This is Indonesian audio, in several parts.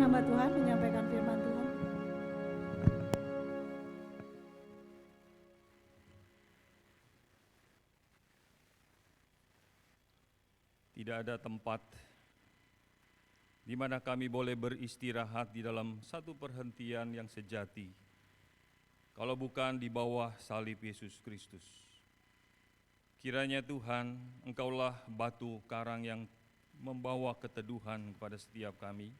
Hamba Tuhan menyampaikan firman Tuhan. Tidak ada tempat di mana kami boleh beristirahat di dalam satu perhentian yang sejati, kalau bukan di bawah salib Yesus Kristus. Kiranya Tuhan, Engkaulah batu karang yang membawa keteduhan kepada setiap kami,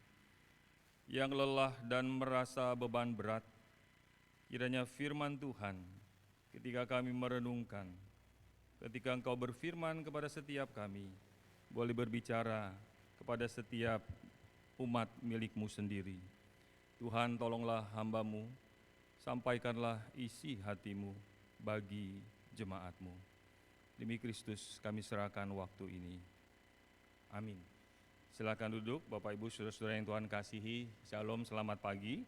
yang lelah dan merasa beban berat. Kiranya firman Tuhan, ketika kami merenungkan, ketika Engkau berfirman kepada setiap kami, boleh berbicara kepada setiap umat milik-Mu sendiri. Tuhan, tolonglah hamba-Mu, sampaikanlah isi hati-Mu bagi jemaat-Mu. Demi Kristus kami serahkan waktu ini. Amin. Silakan duduk, Bapak Ibu, saudara-saudara yang Tuhan kasihi. Shalom, selamat pagi.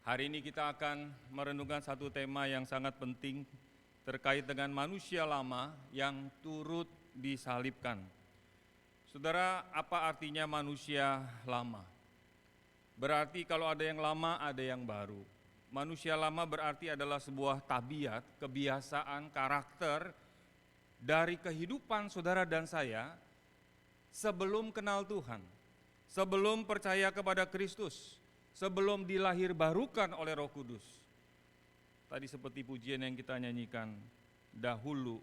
Hari ini kita akan merenungkan satu tema yang sangat penting terkait dengan manusia lama yang turut disalibkan. Saudara, apa artinya manusia lama? Berarti kalau ada yang lama, ada yang baru. Manusia lama berarti adalah sebuah tabiat, kebiasaan, karakter dari kehidupan saudara dan saya sebelum kenal Tuhan, sebelum percaya kepada Kristus, sebelum dilahirbarukan oleh Roh Kudus. Tadi seperti pujian yang kita nyanyikan, dahulu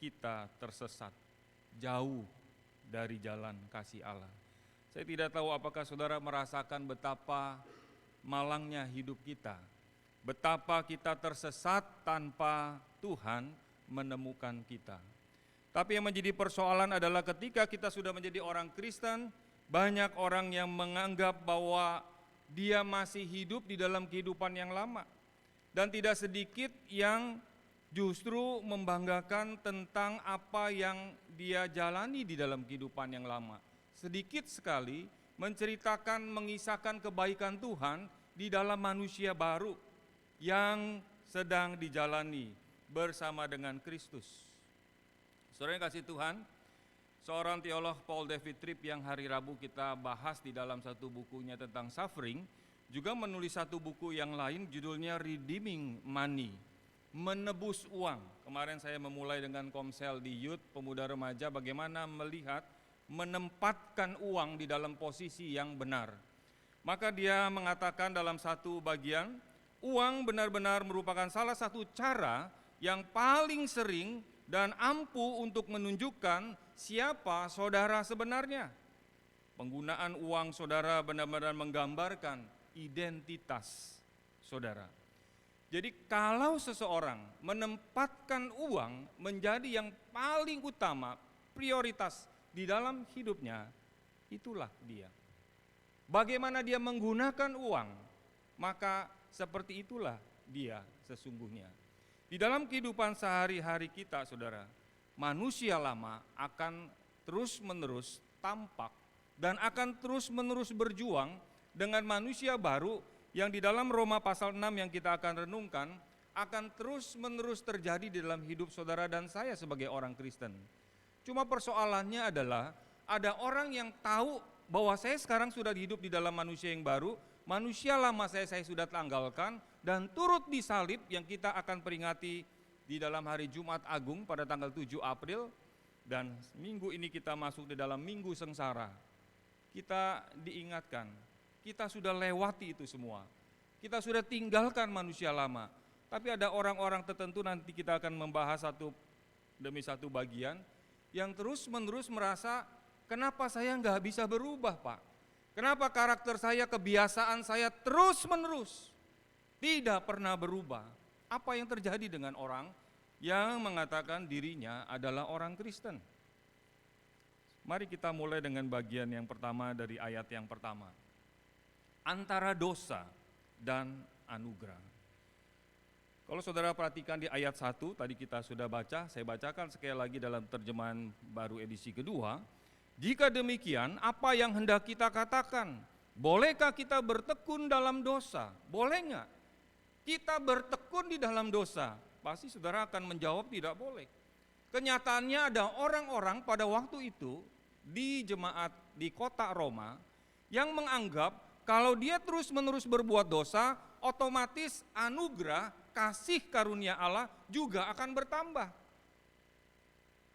kita tersesat, jauh dari jalan kasih Allah. Saya tidak tahu apakah saudara merasakan betapa malangnya hidup kita, betapa kita tersesat tanpa Tuhan menemukan kita. Tapi yang menjadi persoalan adalah ketika kita sudah menjadi orang Kristen, banyak orang yang menganggap bahwa dia masih hidup di dalam kehidupan yang lama. Dan tidak sedikit yang justru membanggakan tentang apa yang dia jalani di dalam kehidupan yang lama. Sedikit sekali menceritakan, mengisahkan kebaikan Tuhan di dalam manusia baru yang sedang dijalani bersama dengan Kristus. Saudara yang kasih Tuhan, seorang teolog Paul David Tripp yang hari Rabu kita bahas di dalam satu bukunya tentang suffering, juga menulis satu buku yang lain judulnya Redeeming Money, menebus uang. Kemarin saya memulai dengan Komsel di Youth, pemuda remaja, bagaimana melihat menempatkan uang di dalam posisi yang benar. Maka dia mengatakan dalam satu bagian, uang benar-benar merupakan salah satu cara yang paling sering dan ampuh untuk menunjukkan siapa saudara sebenarnya. Penggunaan uang saudara benar-benar menggambarkan identitas saudara. Jadi kalau seseorang menempatkan uang menjadi yang paling utama, prioritas di dalam hidupnya, itulah dia. Bagaimana dia menggunakan uang, maka seperti itulah dia sesungguhnya. Di dalam kehidupan sehari-hari kita, saudara, manusia lama akan terus-menerus tampak dan akan terus-menerus berjuang dengan manusia baru yang di dalam Roma pasal 6 yang kita akan renungkan akan terus-menerus terjadi di dalam hidup saudara dan saya sebagai orang Kristen. Cuma persoalannya adalah ada orang yang tahu bahwa saya sekarang sudah hidup di dalam manusia yang baru, manusia lama saya sudah tanggalkan, dan turut disalib yang kita akan peringati di dalam hari Jumat Agung pada tanggal 7 April, dan minggu ini kita masuk di dalam minggu sengsara. Kita diingatkan, kita sudah lewati itu semua, kita sudah tinggalkan manusia lama. Tapi ada orang-orang tertentu, nanti kita akan membahas satu demi satu bagian, yang terus-menerus merasa, kenapa saya nggak bisa berubah, Pak? Kenapa karakter saya, kebiasaan saya terus-menerus tidak pernah berubah? Apa yang terjadi dengan orang yang mengatakan dirinya adalah orang Kristen? Mari kita mulai dengan bagian yang pertama dari ayat yang pertama. Antara dosa dan anugerah. Kalau saudara perhatikan di ayat 1, tadi kita sudah baca, saya bacakan sekali lagi dalam terjemahan baru edisi kedua. Jika demikian, apa yang hendak kita katakan? Bolehkah kita bertekun dalam dosa? Boleh nggak? Kita bertekun di dalam dosa? Pasti saudara akan menjawab tidak boleh. Kenyataannya ada orang-orang pada waktu itu di jemaat di kota Roma yang menganggap kalau dia terus-menerus berbuat dosa, otomatis anugerah, kasih karunia Allah juga akan bertambah.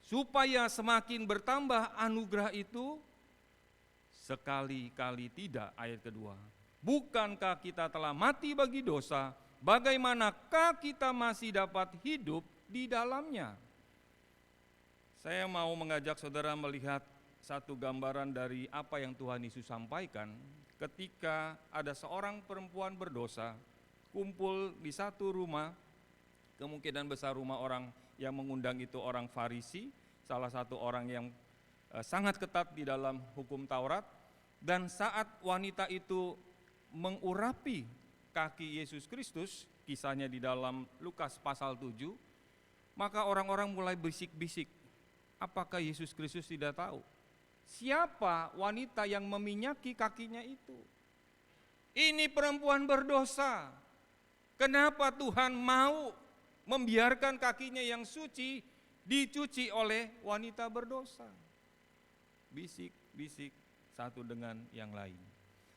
Supaya semakin bertambah anugerah itu, sekali-kali tidak, ayat kedua. Bukankah kita telah mati bagi dosa, bagaimanakah kita masih dapat hidup di dalamnya? Saya mau mengajak saudara melihat satu gambaran dari apa yang Tuhan Yesus sampaikan ketika ada seorang perempuan berdosa kumpul di satu rumah, kemungkinan besar rumah orang yang mengundang itu orang Farisi, salah satu orang yang sangat ketat di dalam hukum Taurat, dan saat wanita itu mengurapi kaki Yesus Kristus, kisahnya di dalam Lukas pasal 7, maka orang-orang mulai bisik-bisik, apakah Yesus Kristus tidak tahu siapa wanita yang meminyaki kakinya itu? Ini perempuan berdosa. Kenapa Tuhan mau membiarkan kakinya yang suci dicuci oleh wanita berdosa? Bisik-bisik satu dengan yang lain.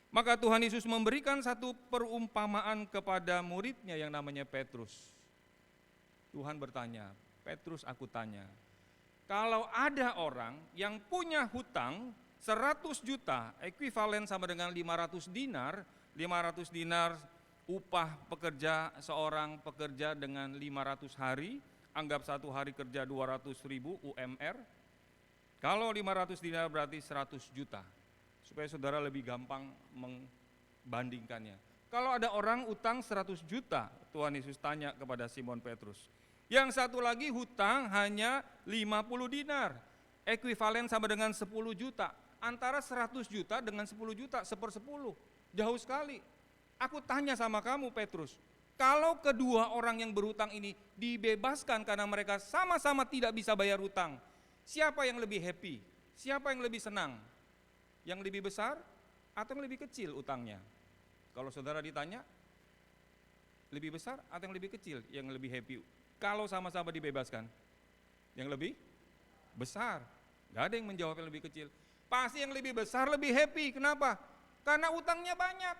Maka Tuhan Yesus memberikan satu perumpamaan kepada muridnya yang namanya Petrus. Tuhan bertanya, Petrus, aku tanya, kalau ada orang yang punya hutang 100 juta, ekuivalen sama dengan 500 dinar, 500 dinar upah pekerja, seorang pekerja dengan 500 hari, anggap satu hari kerja 200.000 UMR, kalau 500 dinar berarti 100 juta, supaya saudara lebih gampang membandingkannya. Kalau ada orang utang 100 juta, Tuhan Yesus tanya kepada Simon Petrus, yang satu lagi hutang hanya 50 dinar, ekuivalen sama dengan 10 juta. Antara 100 juta dengan 10 juta, 1/10, jauh sekali. Aku tanya sama kamu Petrus, kalau kedua orang yang berhutang ini dibebaskan karena mereka sama-sama tidak bisa bayar hutang, siapa yang lebih happy? Siapa yang lebih senang? Yang lebih besar atau yang lebih kecil utangnya? Kalau saudara ditanya, lebih besar atau yang lebih kecil yang lebih happy? Kalau sama-sama dibebaskan, yang lebih besar. Gak ada yang menjawab yang lebih kecil. Pasti yang lebih besar lebih happy. Kenapa? Karena utangnya banyak.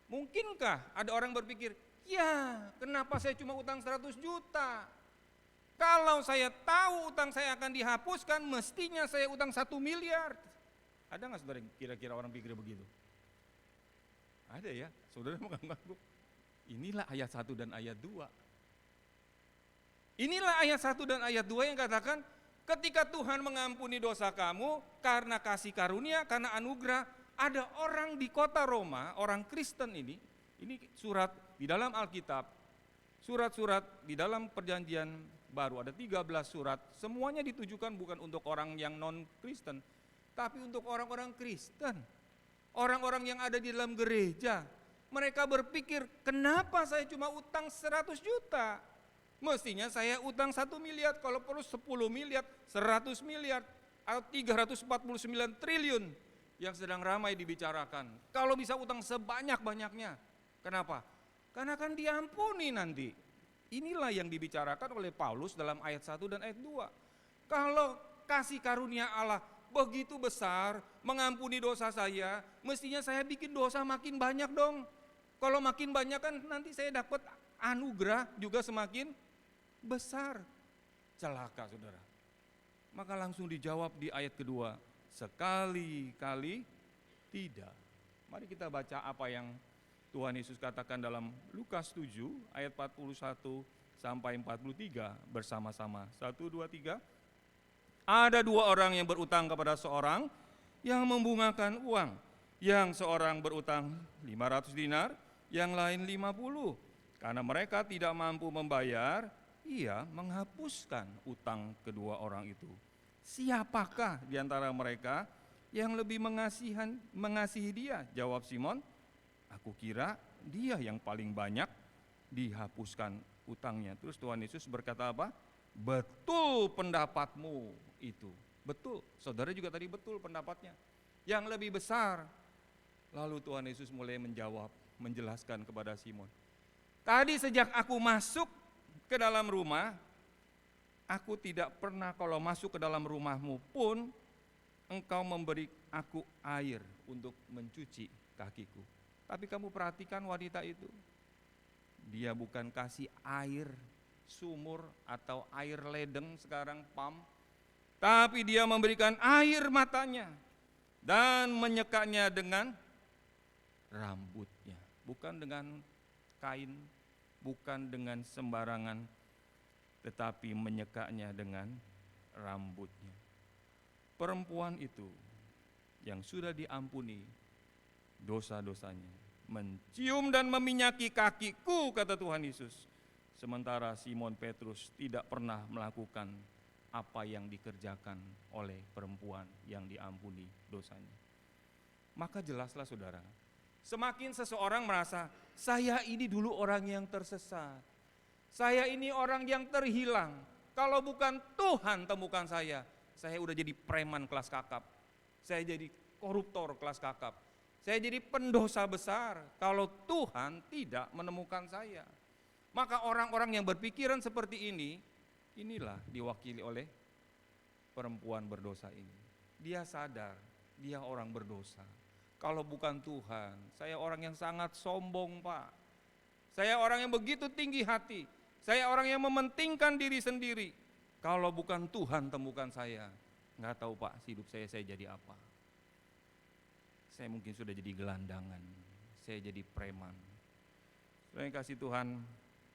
Mungkinkah ada orang berpikir, ya kenapa saya cuma utang 100 juta? Kalau saya tahu utang saya akan dihapuskan, mestinya saya utang 1 miliar. Ada gak saudara kira-kira orang pikir begitu? Ada ya, saudara menganggap inilah ayat 1 dan ayat 2. Inilah ayat 1 dan ayat 2 yang katakan, ketika Tuhan mengampuni dosa kamu karena kasih karunia, karena anugerah, ada orang di kota Roma, orang Kristen ini surat di dalam Alkitab, surat-surat di dalam perjanjian baru, ada 13 surat, semuanya ditujukan bukan untuk orang yang non-Kristen, tapi untuk orang-orang Kristen, orang-orang yang ada di dalam gereja. Mereka berpikir, kenapa saya cuma utang 100 juta? Mestinya saya utang 1 miliar, kalau perlu 10 miliar, 100 miliar, atau 349 triliun yang sedang ramai dibicarakan. Kalau bisa utang sebanyak-banyaknya. Kenapa? Karena akan diampuni nanti. Inilah yang dibicarakan oleh Paulus dalam ayat 1 dan ayat 2. Kalau kasih karunia Allah begitu besar, mengampuni dosa saya, mestinya saya bikin dosa makin banyak dong. Kalau makin banyak kan nanti saya dapat anugerah juga semakin besar. Celaka saudara. Maka langsung dijawab di ayat kedua, sekali-kali tidak. Mari kita baca apa yang Tuhan Yesus katakan dalam Lukas 7 ayat 41 sampai 43 bersama-sama. 1, 2, 3. Ada 2 orang yang berutang kepada seorang yang membungakan uang. Yang seorang berutang 500 dinar, yang lain 50. Karena mereka tidak mampu membayar, ia menghapuskan utang kedua orang itu. Siapakah di antara mereka yang lebih mengasihi dia? Jawab Simon, aku kira dia yang paling banyak dihapuskan utangnya. Terus Tuhan Yesus berkata apa? Betul pendapatmu itu. Betul, saudara juga tadi betul pendapatnya. Yang lebih besar. Lalu Tuhan Yesus mulai menjawab, menjelaskan kepada Simon. Tadi sejak aku masuk ke dalam rumah, aku tidak pernah kalau masuk ke dalam rumahmu pun engkau memberi aku air untuk mencuci kakiku. Tapi kamu perhatikan wanita itu, dia bukan kasih air sumur atau air ledeng sekarang pam, tapi dia memberikan air matanya dan menyekanya dengan rambutnya, bukan dengan kain, bukan dengan sembarangan, tetapi menyekanya dengan rambutnya. Perempuan itu yang sudah diampuni dosa-dosanya mencium dan meminyaki kakiku, kata Tuhan Yesus. Sementara Simon Petrus tidak pernah melakukan apa yang dikerjakan oleh perempuan yang diampuni dosanya. Maka jelaslah saudara, semakin seseorang merasa, saya ini dulu orang yang tersesat, saya ini orang yang terhilang, kalau bukan Tuhan temukan saya udah jadi preman kelas kakap, saya jadi koruptor kelas kakap, saya jadi pendosa besar kalau Tuhan tidak menemukan saya. Maka orang-orang yang berpikiran seperti ini, inilah diwakili oleh perempuan berdosa ini. Dia sadar, dia orang berdosa. Kalau bukan Tuhan, saya orang yang sangat sombong, Pak. Saya orang yang begitu tinggi hati. Saya orang yang mementingkan diri sendiri. Kalau bukan Tuhan temukan saya, nggak tahu Pak, hidup saya jadi apa. Saya mungkin sudah jadi gelandangan, saya jadi preman. Saudara yang kasih Tuhan,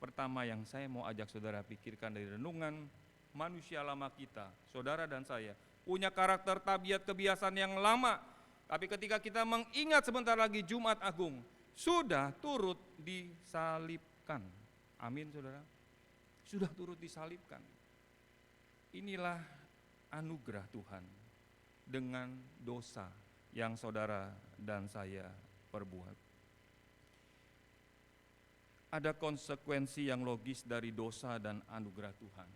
pertama yang saya mau ajak saudara pikirkan dari renungan manusia lama kita, saudara dan saya, punya karakter tabiat kebiasaan yang lama. Tapi ketika kita mengingat sebentar lagi Jumat Agung, sudah turut disalibkan. Amin saudara, sudah turut disalibkan. Inilah anugerah Tuhan dengan dosa yang saudara dan saya perbuat. Ada konsekuensi yang logis dari dosa dan anugerah Tuhan.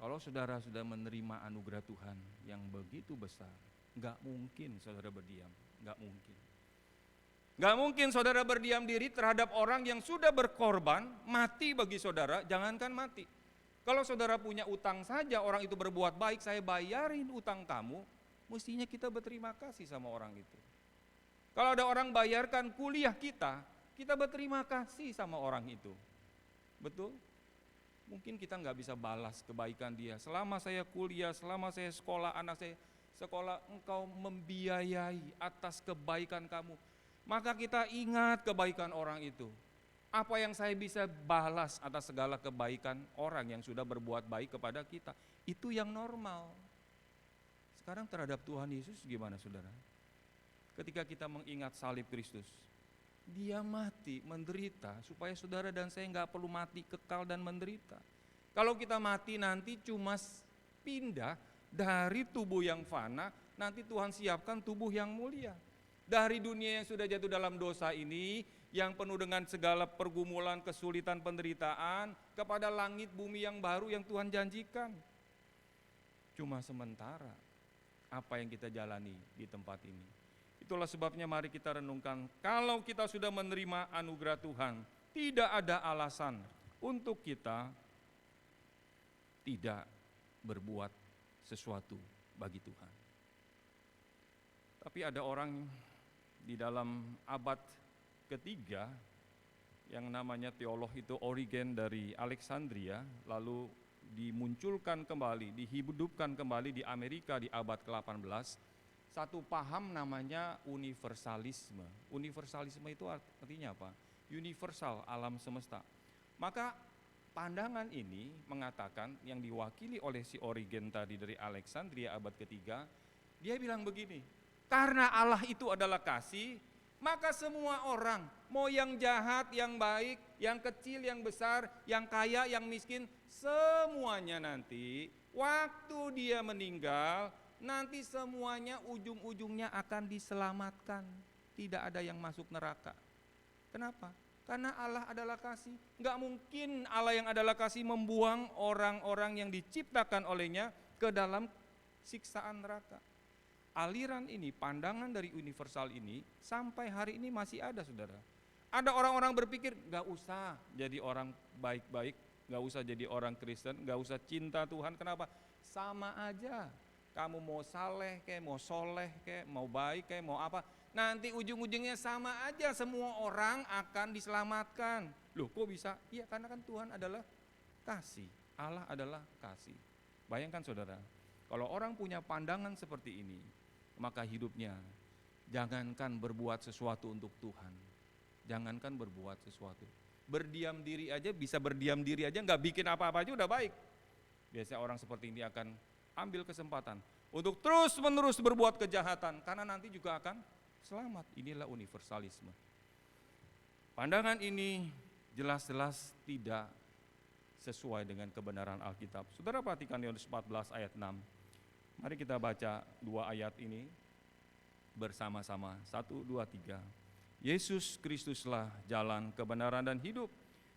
Kalau saudara sudah menerima anugerah Tuhan yang begitu besar, gak mungkin saudara berdiam, gak mungkin. Gak mungkin saudara berdiam diri terhadap orang yang sudah berkorban, mati bagi saudara, jangankan mati. Kalau saudara punya utang saja, orang itu berbuat baik, saya bayarin utang kamu, mestinya kita berterima kasih sama orang itu. Kalau ada orang bayarkan kuliah kita berterima kasih sama orang itu. Betul? Mungkin kita nggak bisa balas kebaikan dia. Selama saya kuliah, selama saya sekolah, anak saya sekolah, engkau membiayai atas kebaikan kamu. Maka kita ingat kebaikan orang itu. Apa yang saya bisa balas atas segala kebaikan orang yang sudah berbuat baik kepada kita. Itu yang normal. Sekarang terhadap Tuhan Yesus gimana saudara? Ketika kita mengingat salib Kristus, dia mati, menderita, supaya saudara dan saya nggak perlu mati kekal dan menderita. Kalau kita mati nanti cuma pindah dari tubuh yang fana, nanti Tuhan siapkan tubuh yang mulia. Dari dunia yang sudah jatuh dalam dosa ini, yang penuh dengan segala pergumulan, kesulitan, penderitaan, kepada langit bumi yang baru yang Tuhan janjikan. Cuma sementara apa yang kita jalani di tempat ini. Itulah sebabnya mari kita renungkan, kalau kita sudah menerima anugerah Tuhan, tidak ada alasan untuk kita tidak berbuat sesuatu bagi Tuhan. Tapi ada orang di dalam abad ketiga yang namanya teolog itu Origen dari Alexandria, lalu dimunculkan kembali, dihidupkan kembali di Amerika di abad ke-18, satu paham namanya universalisme. Universalisme itu artinya apa? Universal, alam semesta. Maka pandangan ini mengatakan, yang diwakili oleh si Origen tadi dari Alexandria abad ketiga, dia bilang begini, karena Allah itu adalah kasih, maka semua orang, mau yang jahat, yang baik, yang kecil, yang besar, yang kaya, yang miskin, semuanya nanti waktu dia meninggal, nanti semuanya ujung-ujungnya akan diselamatkan. Tidak ada yang masuk neraka. Kenapa? Karena Allah adalah kasih. Gak mungkin Allah yang adalah kasih membuang orang-orang yang diciptakan olehnya ke dalam siksaan neraka. Aliran ini, pandangan dari universal ini sampai hari ini masih ada saudara. Ada orang-orang berpikir gak usah jadi orang baik-baik, gak usah jadi orang Kristen, gak usah cinta Tuhan. Kenapa? Sama aja. Kamu mau saleh kayak, mau soleh kayak, mau baik kayak, mau apa, nanti ujung-ujungnya sama aja, semua orang akan diselamatkan. Loh kok bisa? Iya karena kan Tuhan adalah kasih, Allah adalah kasih. Bayangkan saudara, kalau orang punya pandangan seperti ini, maka hidupnya jangankan berbuat sesuatu untuk Tuhan, jangankan berbuat sesuatu, berdiam diri aja, bisa berdiam diri aja, nggak bikin apa-apa aja udah baik. Biasanya orang seperti ini akan ambil kesempatan untuk terus menerus berbuat kejahatan, karena nanti juga akan selamat. Inilah universalisme. Pandangan ini jelas-jelas tidak sesuai dengan kebenaran Alkitab. Saudara perhatikan Yohanes 14 ayat 6. Mari kita baca 2 ayat ini bersama-sama. 1, 2, 3. Yesus Kristuslah jalan, kebenaran dan hidup.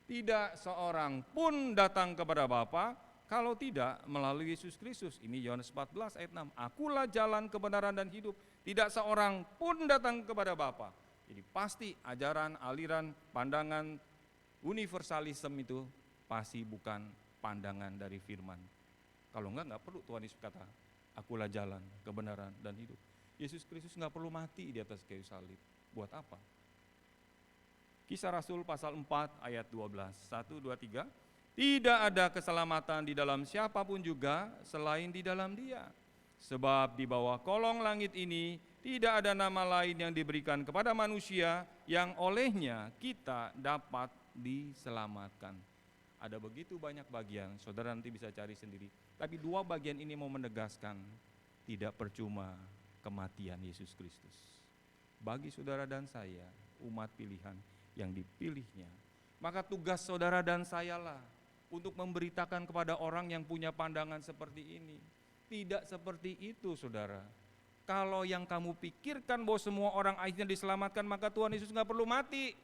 Tidak seorang pun datang kepada Bapa kalau tidak melalui Yesus Kristus. Ini Yohanes 14 ayat 6. Akulah jalan, kebenaran dan hidup. Tidak seorang pun datang kepada Bapa. Jadi pasti ajaran, aliran, pandangan universalisme itu pasti bukan pandangan dari firman. Kalau enggak perlu Tuhan Yesus kata, akulah jalan, kebenaran dan hidup. Yesus Kristus enggak perlu mati di atas kayu salib. Buat apa? Kisah Rasul pasal 4 ayat 12. 1, 2, 3. Tidak ada keselamatan di dalam siapapun juga selain di dalam Dia. Sebab di bawah kolong langit ini tidak ada nama lain yang diberikan kepada manusia yang olehnya kita dapat diselamatkan. Ada begitu banyak bagian, saudara nanti bisa cari sendiri. Tapi 2 bagian ini mau menegaskan, tidak percuma kematian Yesus Kristus. Bagi saudara dan saya, umat pilihan yang dipilihnya, maka tugas saudara dan sayalah untuk memberitakan kepada orang yang punya pandangan seperti ini. Tidak seperti itu saudara. Kalau yang kamu pikirkan bahwa semua orang akhirnya diselamatkan, maka Tuhan Yesus gak perlu mati,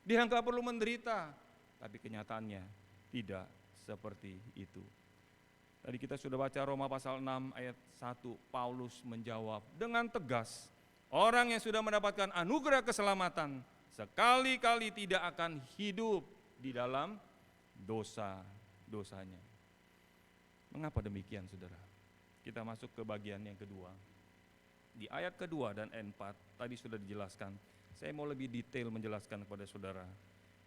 Dia gak perlu menderita. Tapi kenyataannya tidak seperti itu. Tadi kita sudah baca Roma pasal 6 ayat 1, Paulus menjawab dengan tegas, orang yang sudah mendapatkan anugerah keselamatan sekali-kali tidak akan hidup di dalam dosa-dosanya. Mengapa demikian saudara? Kita masuk ke bagian yang kedua. Di ayat kedua dan ayat 4 tadi sudah dijelaskan. Saya mau lebih detail menjelaskan kepada saudara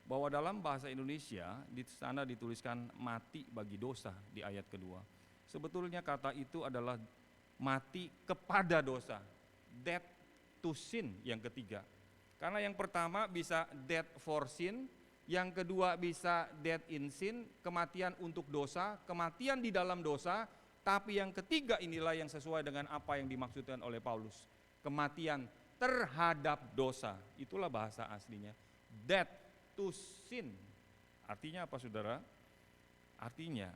bahwa dalam bahasa Indonesia di sana dituliskan mati bagi dosa di ayat kedua. Sebetulnya kata itu adalah mati kepada dosa, death to sin yang ketiga. Karena yang pertama bisa death for sin, yang kedua bisa death in sin, kematian untuk dosa, kematian di dalam dosa, tapi yang ketiga inilah yang sesuai dengan apa yang dimaksudkan oleh Paulus, kematian terhadap dosa. Itulah bahasa aslinya, death to sin. Artinya apa saudara? Artinya,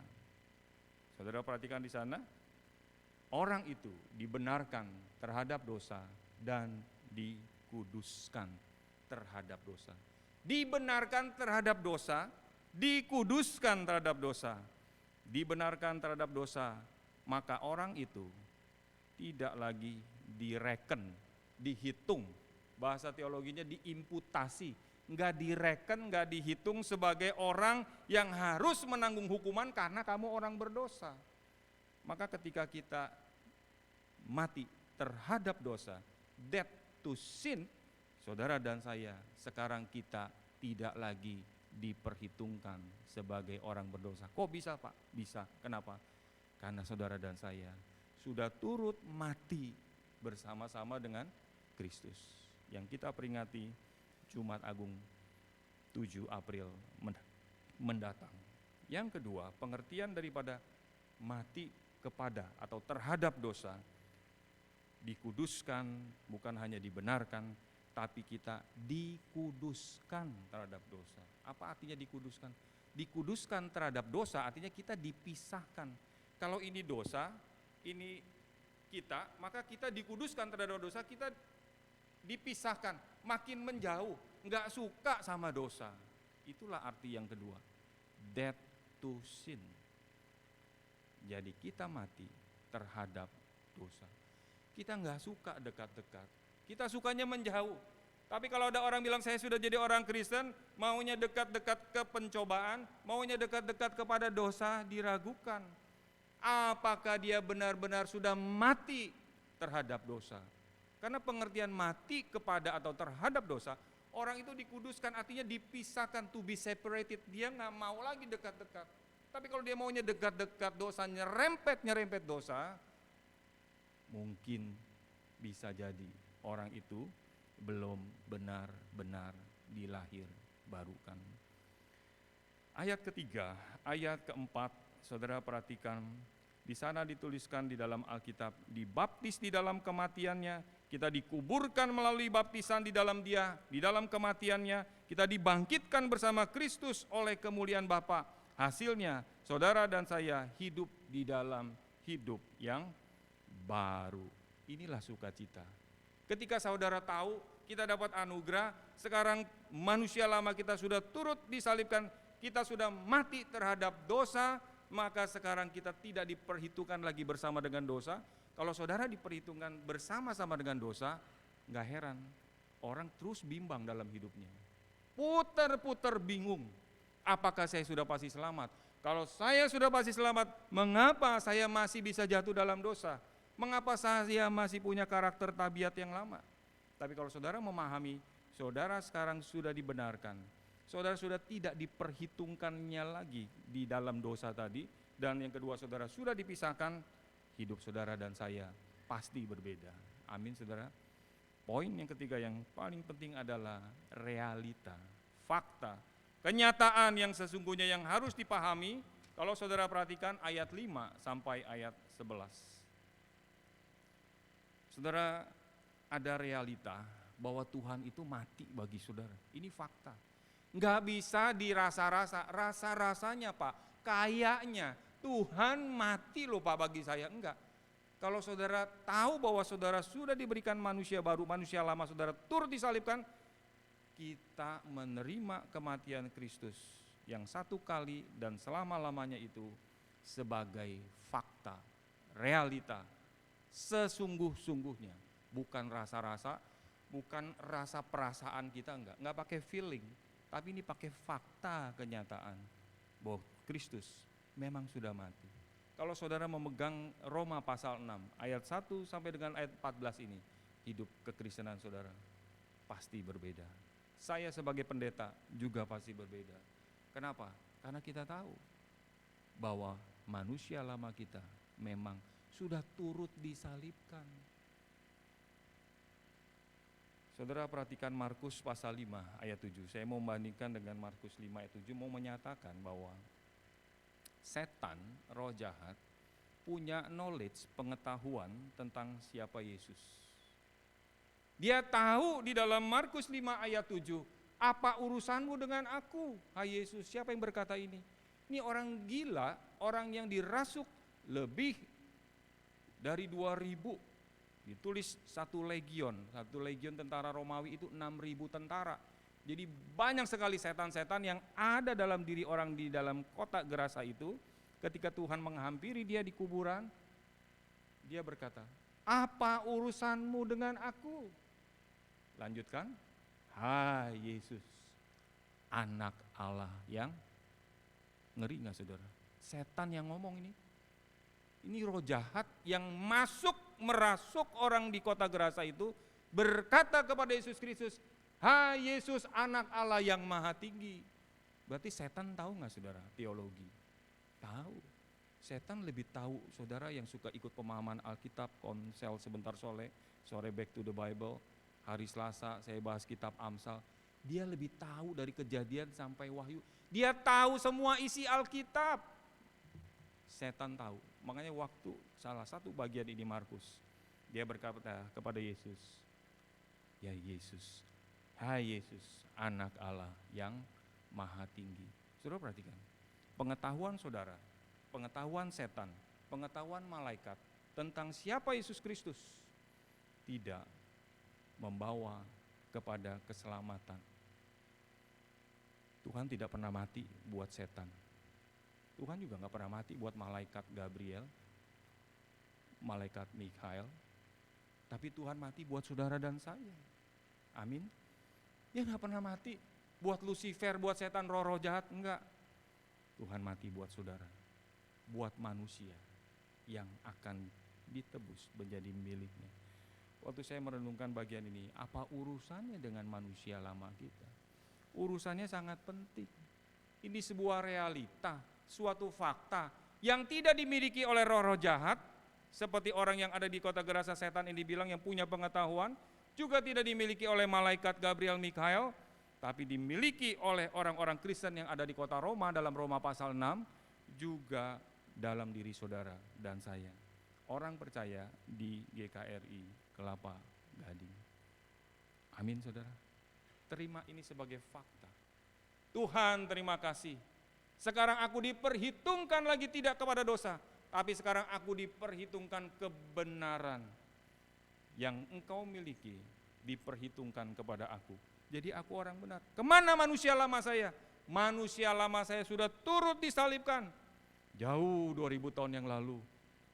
saudara perhatikan di sana, orang itu dibenarkan terhadap dosa dan dikuduskan terhadap dosa. Dibenarkan terhadap dosa, dikuduskan terhadap dosa. Dibenarkan terhadap dosa, maka orang itu tidak lagi direken, dihitung. Bahasa teologinya diimputasi, enggak direken, enggak dihitung sebagai orang yang harus menanggung hukuman karena kamu orang berdosa. Maka ketika kita mati terhadap dosa, death to sin, saudara dan saya, sekarang kita tidak lagi diperhitungkan sebagai orang berdosa. Kok bisa Pak? Bisa. Kenapa? Karena saudara dan saya sudah turut mati bersama-sama dengan Kristus. Yang kita peringati Jumat Agung 7 April mendatang. Yang kedua, pengertian daripada mati kepada atau terhadap dosa, dikuduskan, bukan hanya dibenarkan, tapi kita dikuduskan terhadap dosa. Apa artinya dikuduskan? Dikuduskan terhadap dosa artinya kita dipisahkan. Kalau ini dosa, ini kita, maka kita dikuduskan terhadap dosa, kita dipisahkan, makin menjauh, enggak suka sama dosa. Itulah arti yang kedua, death to sin. Jadi kita mati terhadap dosa. Kita enggak suka dekat-dekat, kita sukanya menjauh. Tapi kalau ada orang bilang saya sudah jadi orang Kristen, maunya dekat-dekat ke pencobaan, maunya dekat-dekat kepada dosa, diragukan. Apakah dia benar-benar sudah mati terhadap dosa? Karena pengertian mati kepada atau terhadap dosa, orang itu dikuduskan artinya dipisahkan, to be separated. Dia nggak mau lagi dekat-dekat. Tapi kalau dia maunya dekat-dekat dosa, nyerempet dosa, mungkin bisa jadi orang itu belum benar-benar dilahir barukan. Ayat ketiga, ayat keempat, saudara perhatikan, di sana dituliskan di dalam Alkitab, dibaptis di dalam kematiannya, kita dikuburkan melalui baptisan di dalam Dia, di dalam kematiannya, kita dibangkitkan bersama Kristus oleh kemuliaan Bapa. Hasilnya, saudara dan saya hidup di dalam hidup yang baru. Inilah sukacita. Ketika saudara tahu kita dapat anugerah, sekarang manusia lama kita sudah turut disalibkan, kita sudah mati terhadap dosa, maka sekarang kita tidak diperhitungkan lagi bersama dengan dosa. Kalau saudara diperhitungkan bersama-sama dengan dosa, gak heran orang terus bimbang dalam hidupnya. Putar-putar bingung, apakah saya sudah pasti selamat? Kalau saya sudah pasti selamat, mengapa saya masih bisa jatuh dalam dosa? Mengapa saya masih punya karakter tabiat yang lama? Tapi kalau saudara memahami, saudara sekarang sudah dibenarkan, saudara sudah tidak diperhitungkannya lagi di dalam dosa tadi, dan yang kedua saudara sudah dipisahkan, hidup saudara dan saya pasti berbeda. Amin saudara. Poin yang ketiga yang paling penting adalah realita, fakta, kenyataan yang sesungguhnya yang harus dipahami. Kalau saudara perhatikan ayat 5 sampai ayat 11. Saudara, ada realita bahwa Tuhan itu mati bagi saudara. Ini fakta. Nggak bisa dirasa-rasa, rasa-rasanya Pak, kayaknya Tuhan mati loh Pak bagi saya. Enggak. Kalau saudara tahu bahwa saudara sudah diberikan manusia baru, manusia lama saudara turut disalibkan, kita menerima kematian Kristus yang satu kali dan selama-lamanya itu sebagai fakta, realita, sesungguh-sungguhnya. Bukan rasa-rasa, bukan rasa perasaan kita, enggak pakai feeling, tapi ini pakai fakta kenyataan bahwa Kristus memang sudah mati. Kalau saudara memegang Roma pasal 6 ayat 1 sampai dengan ayat 14 ini, hidup kekristenan saudara pasti berbeda. Saya sebagai pendeta juga pasti berbeda. Kenapa? Karena kita tahu bahwa manusia lama kita memang sudah turut disalibkan. Saudara perhatikan Markus pasal 5 ayat 7. Saya mau membandingkan dengan Markus 5 ayat 7, mau menyatakan bahwa setan, roh jahat, punya knowledge, pengetahuan tentang siapa Yesus. Dia tahu di dalam Markus 5 ayat 7, apa urusanmu dengan aku, hai Yesus? Siapa yang berkata ini? Ini orang gila, orang yang dirasuk lebih dari 2000. Ditulis satu legion tentara Romawi itu 6.000 tentara. Jadi banyak sekali setan-setan yang ada dalam diri orang di dalam kotak gerasa itu. Ketika Tuhan menghampiri dia di kuburan, dia berkata, apa urusanmu dengan aku? Lanjutkan, hai Yesus, anak Allah yang, ngeri gak saudara? Setan yang ngomong ini. Ini roh jahat yang merasuk orang di kota gerasa itu, berkata kepada Yesus Kristus, hai Yesus anak Allah yang maha tinggi. Berarti setan tahu gak saudara teologi? Tahu. Setan lebih tahu saudara yang suka ikut pemahaman Alkitab, konsel sebentar sore back to the Bible, hari Selasa saya bahas kitab Amsal. Dia lebih tahu dari Kejadian sampai Wahyu. Dia tahu semua isi Alkitab. Setan tahu. Makanya waktu salah satu bagian ini Markus, dia berkata kepada Yesus, ya Yesus, hai Yesus, anak Allah yang maha tinggi. Saudara perhatikan, pengetahuan saudara, pengetahuan setan, pengetahuan malaikat tentang siapa Yesus Kristus tidak membawa kepada keselamatan. Tuhan tidak pernah mati buat setan. Tuhan juga gak pernah mati buat malaikat Gabriel, malaikat Mikhail, tapi Tuhan mati buat saudara dan saya. Amin. Dia gak pernah mati buat Lucifer, buat setan, roh-roh jahat, enggak. Tuhan mati buat saudara, buat manusia. yang akan ditebus menjadi miliknya. Waktu saya merenungkan bagian ini, apa urusannya dengan manusia lama kita? Urusannya sangat penting. Ini sebuah realita, suatu fakta yang tidak dimiliki oleh roh-roh jahat, seperti orang yang ada di kota Gerasa Setan ini bilang yang punya pengetahuan, juga tidak dimiliki oleh malaikat Gabriel Mikael, tapi dimiliki oleh orang-orang Kristen yang ada di kota Roma dalam Roma pasal 6, juga dalam diri saudara dan saya. Orang percaya di GKRI Kelapa Gading. Amin saudara. Terima ini sebagai fakta. Tuhan terima kasih. Sekarang aku diperhitungkan lagi tidak kepada dosa, tapi sekarang aku diperhitungkan kebenaran yang engkau miliki diperhitungkan kepada aku. Jadi aku orang benar. Kemana manusia lama saya? Manusia lama saya sudah turut disalibkan. Jauh 2000 tahun yang lalu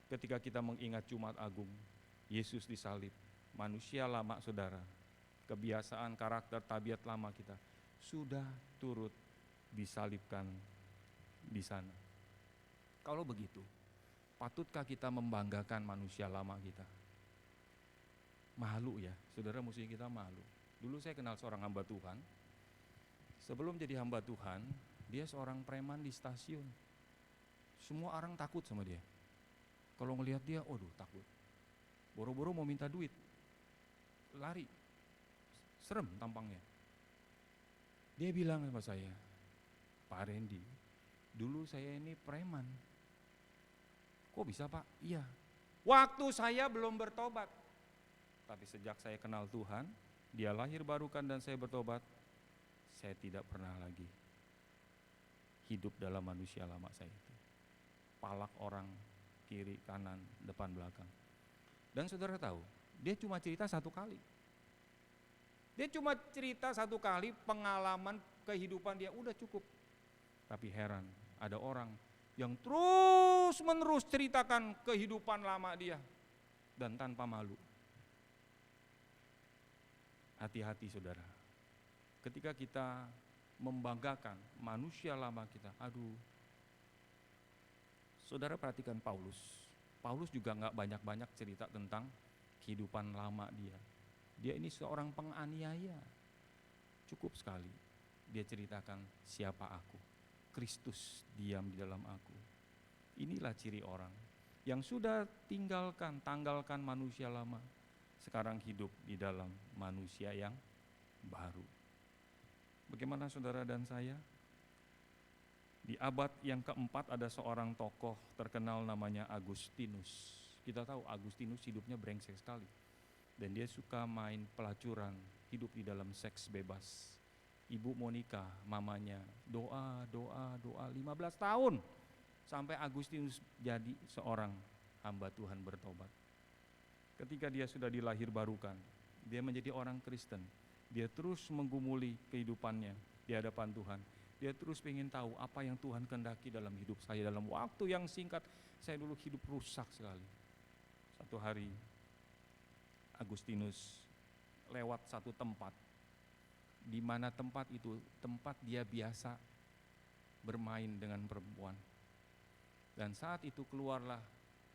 ketika kita mengingat Jumat Agung, Yesus disalib. Manusia lama saudara, kebiasaan, karakter, tabiat lama kita sudah turut disalibkan di sana. Kalau begitu, patutkah kita membanggakan manusia lama kita? Malu ya, saudara, mesti kita malu. Dulu saya kenal seorang hamba Tuhan. Sebelum jadi hamba Tuhan, dia seorang preman di stasiun. Semua orang takut sama dia. Kalau ngelihat dia, waduh takut. Boro-boro mau minta duit, lari, serem tampangnya. Dia bilang sama saya, Pak Randy, dulu saya ini preman. Kok bisa Pak? Iya. Waktu saya belum bertobat. Tapi sejak saya kenal Tuhan, dia lahir barukan dan saya bertobat, saya tidak pernah lagi hidup dalam manusia lama saya itu. Palak orang, kiri, kanan, depan, belakang. Dan saudara tahu, dia cuma cerita satu kali. Dia cuma cerita satu kali pengalaman kehidupan dia, udah cukup. Tapi heran, ada orang yang terus menerus ceritakan kehidupan lama dia dan tanpa malu. Hati-hati saudara, ketika kita membanggakan manusia lama kita, aduh. Saudara perhatikan Paulus. Paulus juga gak banyak-banyak cerita tentang kehidupan lama dia. Dia ini seorang penganiaya. Cukup sekali dia ceritakan siapa aku. Kristus diam di dalam aku. Inilah ciri orang yang sudah tanggalkan manusia lama, sekarang hidup di dalam manusia yang baru. Bagaimana saudara dan saya? Di abad yang keempat ada seorang tokoh terkenal namanya Agustinus. Kita tahu Agustinus hidupnya brengsek sekali. Dan dia suka main pelacuran, hidup di dalam seks bebas. Ibu Monica, mamanya, doa 15 tahun. Sampai Agustinus jadi seorang hamba Tuhan bertobat. Ketika dia sudah dilahir barukan, dia menjadi orang Kristen. Dia terus menggumuli kehidupannya di hadapan Tuhan. Dia terus ingin tahu apa yang Tuhan kehendaki dalam hidup saya. Dalam waktu yang singkat, saya dulu hidup rusak sekali. Satu hari, Agustinus lewat satu tempat, di mana tempat itu tempat dia biasa bermain dengan perempuan. Dan saat itu keluarlah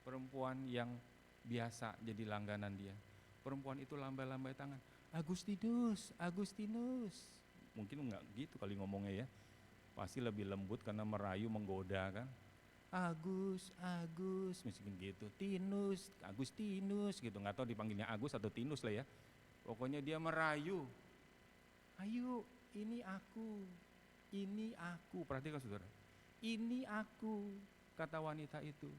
perempuan yang biasa jadi langganan dia. Perempuan itu lambai-lambai tangan, Agustinus, Agustinus. Mungkin enggak gitu kali ngomongnya ya. Pasti lebih lembut karena merayu, menggoda kan. Agus, mungkin gitu. Tinus, Agustinus gitu. Nggak tahu dipanggilnya Agus atau Tinus lah ya. Pokoknya dia merayu. Ayo, ini aku. Perhatikan saudara. Ini aku, kata wanita itu.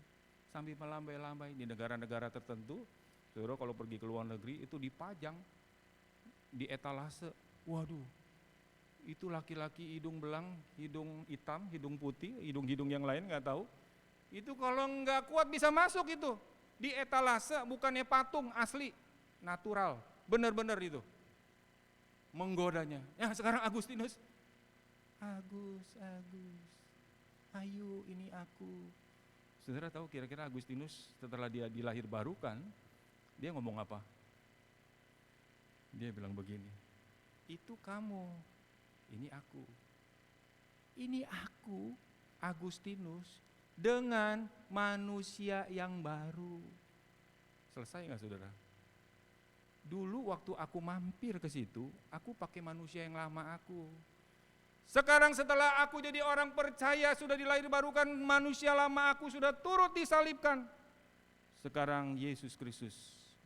Sambil melambai-lambai di negara-negara tertentu. Saudara kalau pergi ke luar negeri itu dipajang di etalase. Waduh. Itu laki-laki hidung belang, hidung hitam, hidung putih, hidung-hidung yang lain nggak tahu. Itu kalau nggak kuat bisa masuk itu di etalase, bukannya patung asli, natural, benar-benar itu menggodanya. Ya sekarang Agustinus, Agus, ayo ini aku. Saudara tahu kira-kira Agustinus setelah dia dilahir barukan, dia ngomong apa? Dia bilang begini, itu kamu. Ini aku, Agustinus, dengan manusia yang baru. Selesai nggak saudara? Dulu waktu aku mampir ke situ, aku pakai manusia yang lama aku. Sekarang setelah aku jadi orang percaya, sudah dilahirbarukan, manusia lama aku sudah turut disalibkan. Sekarang Yesus Kristus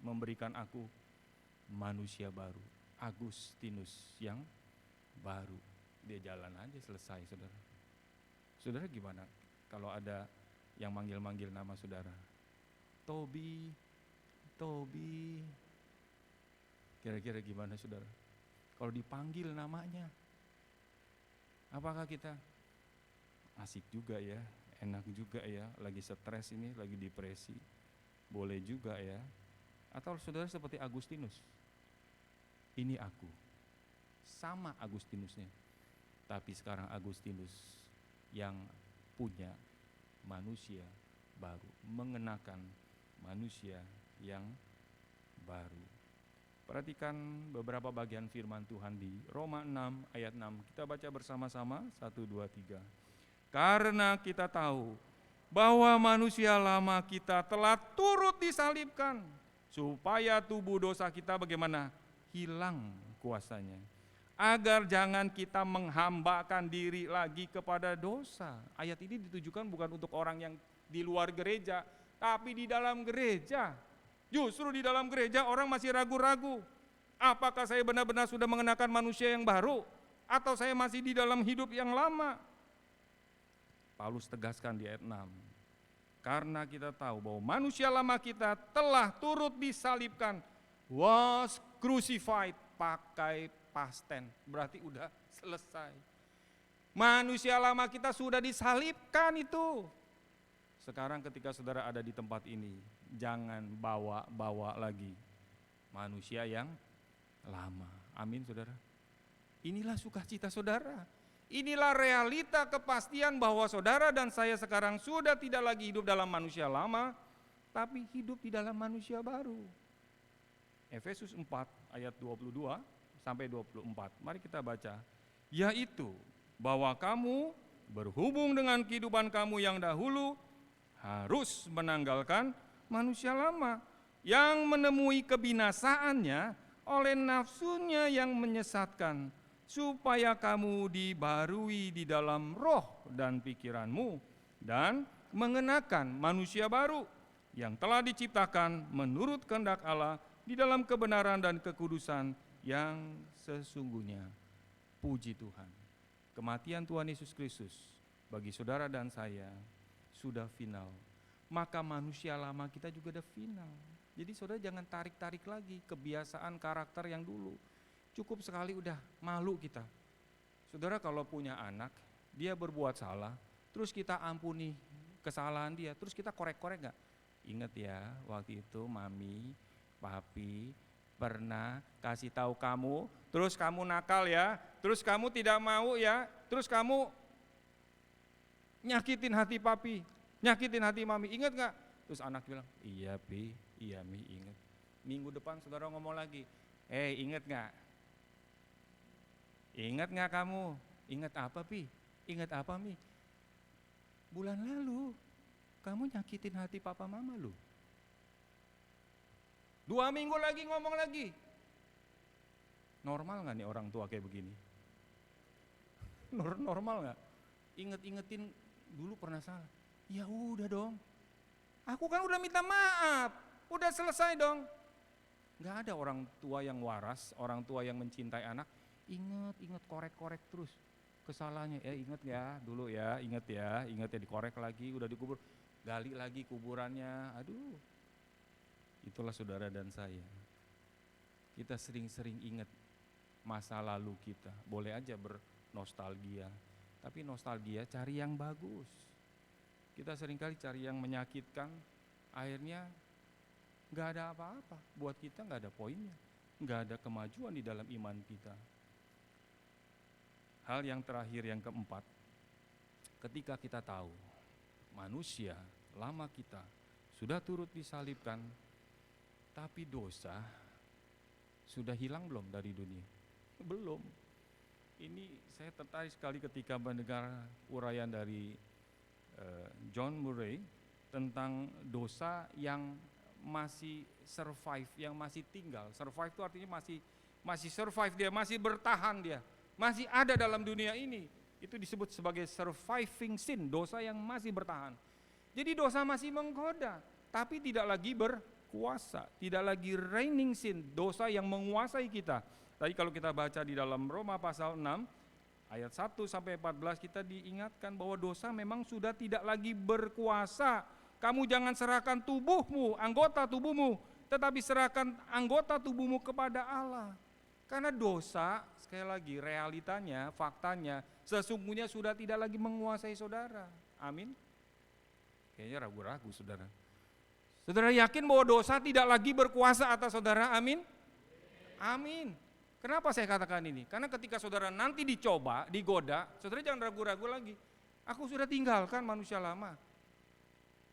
memberikan aku manusia baru, Agustinus yang baru. Dia jalan aja selesai saudara. Saudara gimana kalau ada yang manggil-manggil nama saudara? Tobi, Tobi. Kira-kira gimana saudara? Kalau dipanggil namanya, apakah kita asik juga ya, enak juga ya, lagi stres ini, lagi depresi, boleh juga ya. Atau saudara seperti Agustinus, ini aku, sama Agustinusnya, tapi sekarang Agustinus yang punya manusia baru, mengenakan manusia yang baru. Perhatikan beberapa bagian firman Tuhan di Roma 6 ayat 6. Kita baca bersama-sama 1, 2, 3. Karena kita tahu bahwa manusia lama kita telah turut disalibkan, supaya tubuh dosa kita bagaimana? Hilang kuasanya. Agar jangan kita menghambakan diri lagi kepada dosa. Ayat ini ditujukan bukan untuk orang yang di luar gereja, tapi di dalam gereja. Justru di dalam gereja orang masih ragu-ragu. Apakah saya benar-benar sudah mengenakan manusia yang baru? Atau saya masih di dalam hidup yang lama? Paulus tegaskan di ayat 6. Karena kita tahu bahwa manusia lama kita telah turut disalibkan. Was crucified, pakai past tense. Berarti udah selesai. Manusia lama kita sudah disalibkan itu. Sekarang ketika saudara ada di tempat ini, jangan bawa-bawa lagi manusia yang lama. Amin saudara. Inilah sukacita saudara. Inilah realita kepastian bahwa saudara dan saya sekarang sudah tidak lagi hidup dalam manusia lama, tapi hidup di dalam manusia baru. Efesus 4 ayat 22 sampai 24. Mari kita baca. Yaitu bahwa kamu berhubung dengan kehidupan kamu yang dahulu harus menanggalkan manusia lama yang menemui kebinasaannya oleh nafsunya yang menyesatkan, supaya kamu dibarui di dalam roh dan pikiranmu dan mengenakan manusia baru yang telah diciptakan menurut kehendak Allah di dalam kebenaran dan kekudusan yang sesungguhnya. Puji Tuhan. Kematian Tuhan Yesus Kristus bagi saudara dan saya sudah final, maka manusia lama kita juga udah final. Jadi saudara jangan tarik-tarik lagi kebiasaan karakter yang dulu. Cukup sekali udah malu kita. Saudara kalau punya anak, dia berbuat salah, terus kita ampuni kesalahan dia, terus kita korek-korek gak? Ingat ya, waktu itu mami, papi pernah kasih tahu kamu, terus kamu nakal ya, terus kamu tidak mau ya, terus kamu nyakitin hati papi, nyakitin hati mami, ingat gak? Terus anak bilang, iya pi, iya mi ingat. Minggu depan saudara ngomong lagi, ingat gak? Ingat gak kamu? Ingat apa pi? Ingat apa mi? Bulan lalu kamu nyakitin hati papa mama lu. 2 minggu lagi ngomong lagi. Normal gak nih orang tua kayak begini? Normal gak? Inget-ingetin dulu pernah salah. Ya udah dong. Aku kan udah minta maaf. Udah selesai dong. Gak ada orang tua yang waras, orang tua yang mencintai anak. Ingat korek-korek terus kesalahannya. Ingat ya dulu ya, ingat ya dikorek lagi, udah dikubur. Gali lagi kuburannya. Aduh. Itulah saudara dan saya. Kita sering-sering ingat masa lalu kita. Boleh aja bernostalgia. Tapi nostalgia cari yang bagus. Kita seringkali cari yang menyakitkan, akhirnya gak ada apa-apa. Buat kita gak ada poinnya, gak ada kemajuan di dalam iman kita. Hal yang terakhir, yang keempat, ketika kita tahu manusia lama kita sudah turut disalibkan, tapi dosa sudah hilang belum dari dunia? Belum. Ini saya tertarik sekali ketika mendengar uraian dari John Murray tentang dosa yang masih survive, yang masih tinggal. Survive itu artinya masih survive dia, masih bertahan dia, masih ada dalam dunia ini. Itu disebut sebagai surviving sin, dosa yang masih bertahan. Jadi dosa masih menggoda, tapi tidak lagi berkuasa, tidak lagi reigning sin, dosa yang menguasai kita. Tadi kalau kita baca di dalam Roma pasal 6 ayat 1 sampai 14 kita diingatkan bahwa dosa memang sudah tidak lagi berkuasa. Kamu jangan serahkan tubuhmu, anggota tubuhmu, tetapi serahkan anggota tubuhmu kepada Allah. Karena dosa, sekali lagi realitanya, faktanya, sesungguhnya sudah tidak lagi menguasai saudara. Amin. Kayaknya ragu-ragu saudara. Saudara yakin bahwa dosa tidak lagi berkuasa atas saudara? Amin. Amin. Kenapa saya katakan ini? Karena ketika saudara nanti dicoba, digoda, saudara jangan ragu-ragu lagi. Aku sudah tinggalkan manusia lama.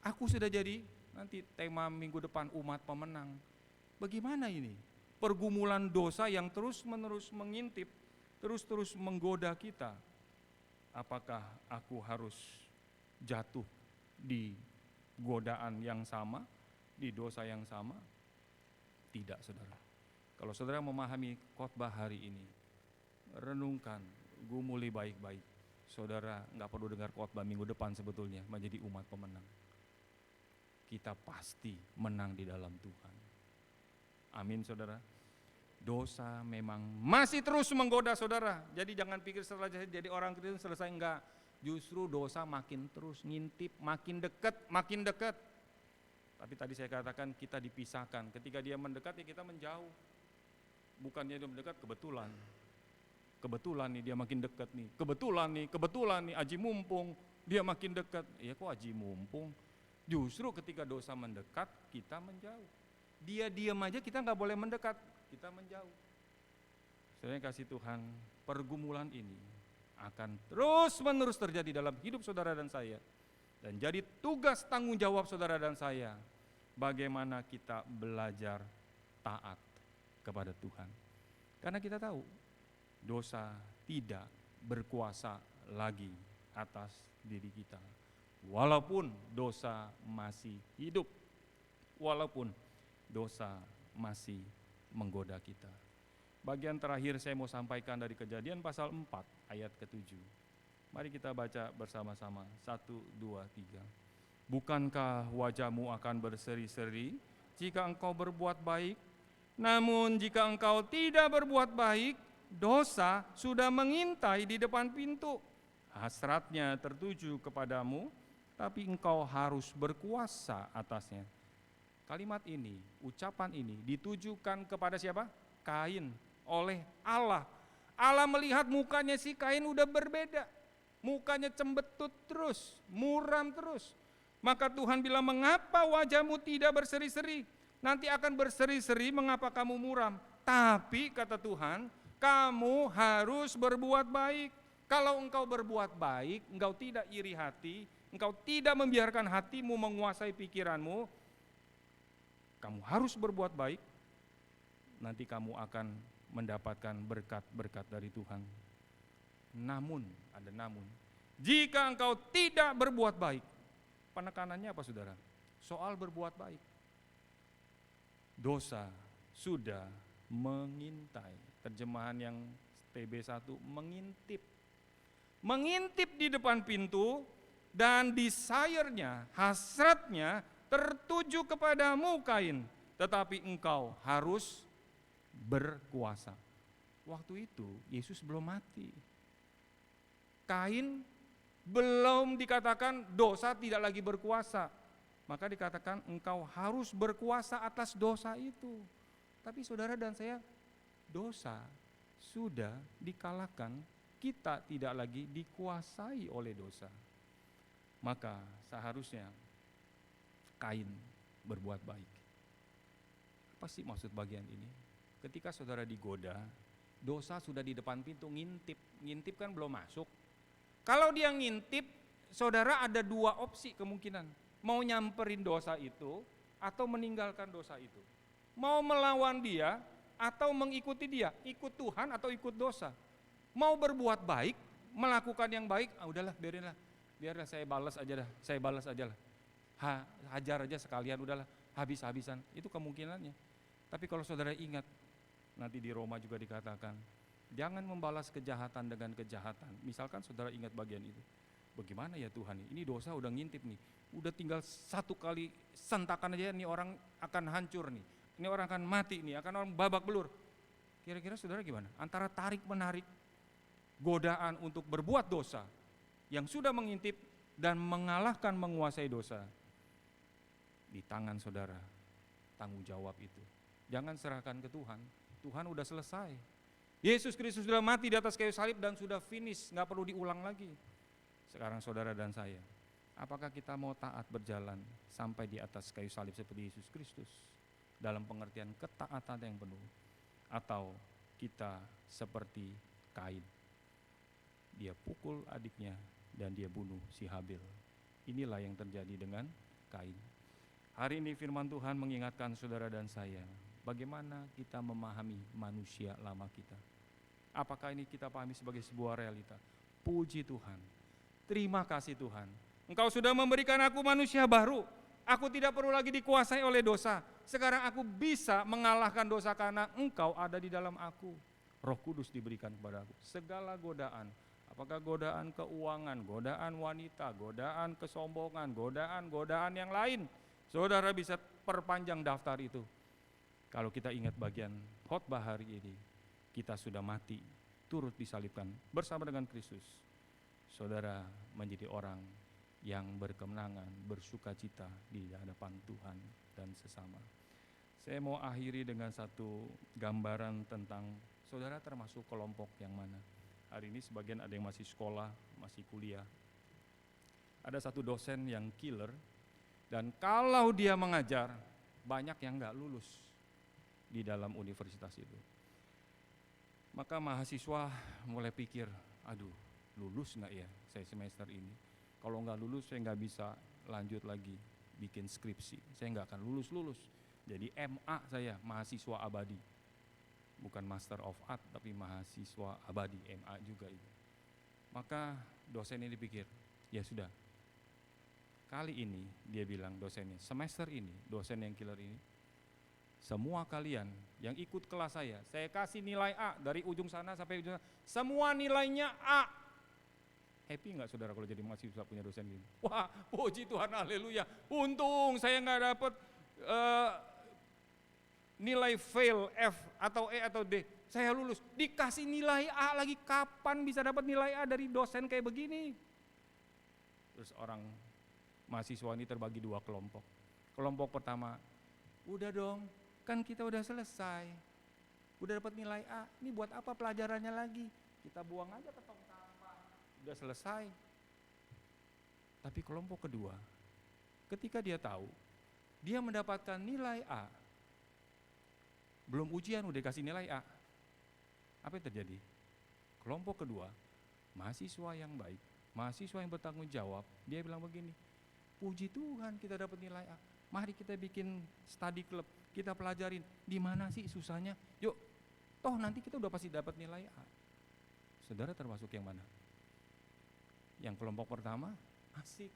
Aku sudah jadi nanti tema minggu depan umat pemenang. Bagaimana ini? Pergumulan dosa yang terus-menerus mengintip, terus-terus menggoda kita. Apakah aku harus jatuh di godaan yang sama, di dosa yang sama? Tidak, saudara. Kalau saudara memahami khotbah hari ini, renungkan, gumuli baik-baik. Saudara nggak perlu dengar khotbah minggu depan sebetulnya, menjadi umat pemenang. Kita pasti menang di dalam Tuhan. Amin, saudara. Dosa memang masih terus menggoda saudara. Jadi jangan pikir setelah jadi orang Kristen selesai, enggak. Justru dosa makin terus ngintip, makin dekat, makin dekat. Tapi tadi saya katakan kita dipisahkan. Ketika dia mendekat ya kita menjauh. Bukannya dia mendekat, kebetulan. Kebetulan nih dia makin dekat nih. Kebetulan nih aji mumpung dia makin dekat. Ya kok aji mumpung? Justru ketika dosa mendekat kita menjauh. Dia diam aja kita nggak boleh mendekat, kita menjauh. Saya kasih Tuhan, pergumulan ini akan terus-menerus terjadi dalam hidup saudara dan saya. Dan jadi tugas tanggung jawab saudara dan saya, bagaimana kita belajar taat kepada Tuhan. Karena kita tahu, dosa tidak berkuasa lagi atas diri kita. Walaupun dosa masih hidup, walaupun dosa masih menggoda kita. Bagian terakhir saya mau sampaikan dari Kejadian pasal 4 ayat ke-7. Mari kita baca bersama-sama. 1, 2, 3. Bukankah wajahmu akan berseri-seri jika engkau berbuat baik? Namun jika engkau tidak berbuat baik, dosa sudah mengintai di depan pintu. Hasratnya tertuju kepadamu, tapi engkau harus berkuasa atasnya. Kalimat ini, ucapan ini ditujukan kepada siapa? Kain, oleh Allah. Allah melihat mukanya si Kain udah berbeda. Mukanya cembetut terus, muram terus. Maka Tuhan bilang, mengapa wajahmu tidak berseri-seri? Nanti akan berseri-seri, mengapa kamu muram? Tapi kata Tuhan, kamu harus berbuat baik. Kalau engkau berbuat baik, engkau tidak iri hati, engkau tidak membiarkan hatimu menguasai pikiranmu, kamu harus berbuat baik, nanti kamu akan mendapatkan berkat-berkat dari Tuhan. Namun, ada namun, jika engkau tidak berbuat baik, penekanannya apa saudara? Soal berbuat baik. Dosa sudah mengintai. Terjemahan yang TB1, mengintip. Mengintip di depan pintu dan desire-nya, hasratnya tertuju kepadamu Kain. Tetapi engkau harus berkuasa. Waktu itu Yesus belum mati. Kain belum dikatakan dosa tidak lagi berkuasa. Maka dikatakan engkau harus berkuasa atas dosa itu. Tapi saudara dan saya, dosa sudah dikalahkan, kita tidak lagi dikuasai oleh dosa. Maka seharusnya Kain berbuat baik. Apa sih maksud bagian ini? Ketika saudara digoda, dosa sudah di depan pintu, ngintip. Ngintip kan belum masuk. Kalau dia ngintip, saudara ada dua opsi kemungkinan. Mau nyamperin dosa itu atau meninggalkan dosa itu. Mau melawan dia atau mengikuti dia, ikut Tuhan atau ikut dosa. Mau berbuat baik, melakukan yang baik, udahlah biarinlah. biarlah saya balas aja lah. Hajar aja sekalian, udahlah, habis-habisan. Itu kemungkinannya. Tapi kalau saudara ingat, nanti di Roma juga dikatakan, jangan membalas kejahatan dengan kejahatan. Misalkan saudara ingat bagian itu. Bagaimana ya Tuhan, ini dosa udah ngintip nih. Udah tinggal satu kali sentakan aja nih orang akan hancur nih. Ini orang akan mati nih, akan orang babak belur. Kira-kira saudara gimana? Antara tarik-menarik godaan untuk berbuat dosa yang sudah mengintip dan mengalahkan menguasai dosa. Di tangan saudara, tanggung jawab itu. Jangan serahkan ke Tuhan. Tuhan udah selesai. Yesus Kristus sudah mati di atas kayu salib dan sudah finish, gak perlu diulang lagi. Sekarang saudara dan saya, apakah kita mau taat berjalan sampai di atas kayu salib seperti Yesus Kristus? Dalam pengertian ketaatan yang penuh. Atau kita seperti Kain. Dia pukul adiknya dan dia bunuh si Habil. Inilah yang terjadi dengan Kain. Hari ini firman Tuhan mengingatkan saudara dan saya, bagaimana kita memahami manusia lama kita. Apakah ini kita pahami sebagai sebuah realita? Puji Tuhan, terima kasih Tuhan, Engkau sudah memberikan aku manusia baru. Aku tidak perlu lagi dikuasai oleh dosa. Sekarang aku bisa mengalahkan dosa karena Engkau ada di dalam aku. Roh Kudus diberikan kepada aku. Segala godaan, apakah godaan keuangan, godaan wanita, godaan kesombongan, godaan yang lain, saudara bisa perpanjang daftar itu. Kalau kita ingat bagian khotbah hari ini, kita sudah mati, turut disalibkan bersama dengan Kristus. Saudara menjadi orang yang berkemenangan, bersuka cita di hadapan Tuhan dan sesama. Saya mau akhiri dengan satu gambaran tentang saudara termasuk kelompok yang mana. Hari ini sebagian ada yang masih sekolah, masih kuliah. Ada satu dosen yang killer, dan kalau dia mengajar, banyak yang gak lulus di dalam universitas itu. Maka mahasiswa mulai pikir, aduh lulus gak ya saya semester ini? Kalau nggak lulus saya nggak bisa lanjut lagi bikin skripsi, saya nggak akan lulus. Jadi MA saya, mahasiswa abadi, bukan Master of Art tapi mahasiswa abadi, MA juga itu. Maka dosen ini pikir, ya sudah, kali ini dia bilang dosennya, semester ini dosen yang killer ini, semua kalian yang ikut kelas saya kasih nilai A dari ujung sana sampai ujung sana, semua nilainya A. Happy nggak saudara kalau jadi mahasiswa punya dosen gini? Wah, puji Tuhan, haleluya. Untung saya nggak dapat nilai fail F atau E atau D. Saya lulus, dikasih nilai A lagi. Kapan bisa dapat nilai A dari dosen kayak begini? Terus orang mahasiswa ini terbagi dua kelompok. Kelompok pertama, udah dong, kan kita udah selesai, udah dapat nilai A. Ini buat apa pelajarannya lagi? Kita buang aja ke tong sampah, udah selesai. Tapi kelompok kedua, ketika dia tahu dia mendapatkan nilai A, belum ujian udah kasih nilai A, apa yang terjadi? Kelompok kedua, mahasiswa yang baik, mahasiswa yang bertanggung jawab, dia bilang begini, puji Tuhan kita dapat nilai A, mari kita bikin study club, kita pelajarin di mana sih susahnya, yuk, toh nanti kita udah pasti dapat nilai A. Saudara termasuk yang mana? Yang kelompok pertama, asik,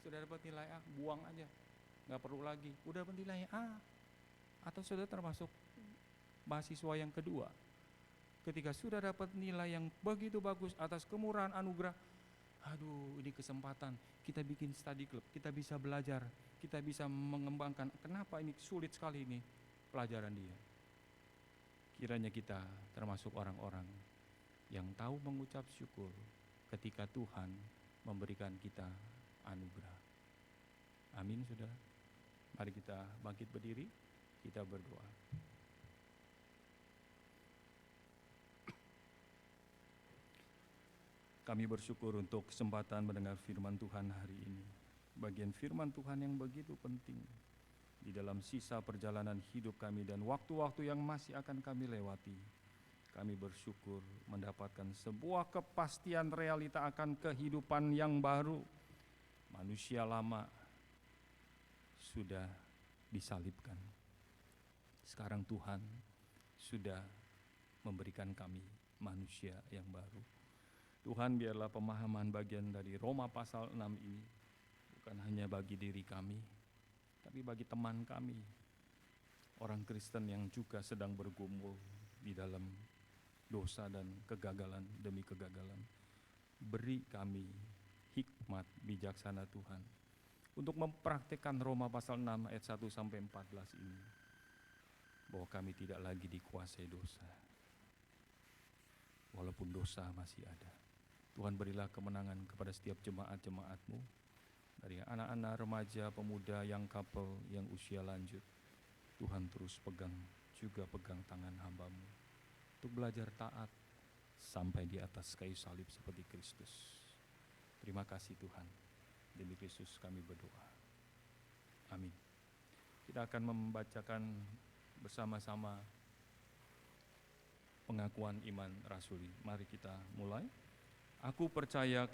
sudah dapat nilai A, buang aja, nggak perlu lagi, udah dapat nilai A. Atau saudara termasuk mahasiswa yang kedua, ketika sudah dapat nilai yang begitu bagus atas kemurahan anugerah, aduh ini kesempatan, kita bikin study club, kita bisa belajar, kita bisa mengembangkan. Kenapa ini sulit sekali ini pelajaran dia? Kiranya kita termasuk orang-orang yang tahu mengucap syukur ketika Tuhan memberikan kita anugerah. Amin saudara. Mari kita bangkit berdiri, kita berdoa. Kami bersyukur untuk kesempatan mendengar firman Tuhan hari ini. Bagian firman Tuhan yang begitu penting di dalam sisa perjalanan hidup kami dan waktu-waktu yang masih akan kami lewati. Kami bersyukur mendapatkan sebuah kepastian realita akan kehidupan yang baru. Manusia lama sudah disalibkan. Sekarang Tuhan sudah memberikan kami manusia yang baru. Tuhan, biarlah pemahaman bagian dari Roma pasal 6 ini bukan hanya bagi diri kami, tapi bagi teman kami, orang Kristen yang juga sedang bergumul di dalam dosa dan kegagalan demi kegagalan. Beri kami hikmat bijaksana Tuhan untuk mempraktikkan Roma pasal 6 ayat 1 sampai 14 ini, bahwa kami tidak lagi dikuasai dosa. Walaupun dosa masih ada, Tuhan berilah kemenangan kepada setiap jemaat-jemaat-Mu, dari anak-anak, remaja, pemuda, yang couple, yang usia lanjut. Tuhan terus juga pegang tangan hamba-Mu untuk belajar taat sampai di atas kayu salib seperti Kristus. Terima kasih Tuhan. Demi Kristus kami berdoa. Amin. Kita akan membacakan bersama-sama pengakuan iman rasuli. Mari kita mulai. Aku percaya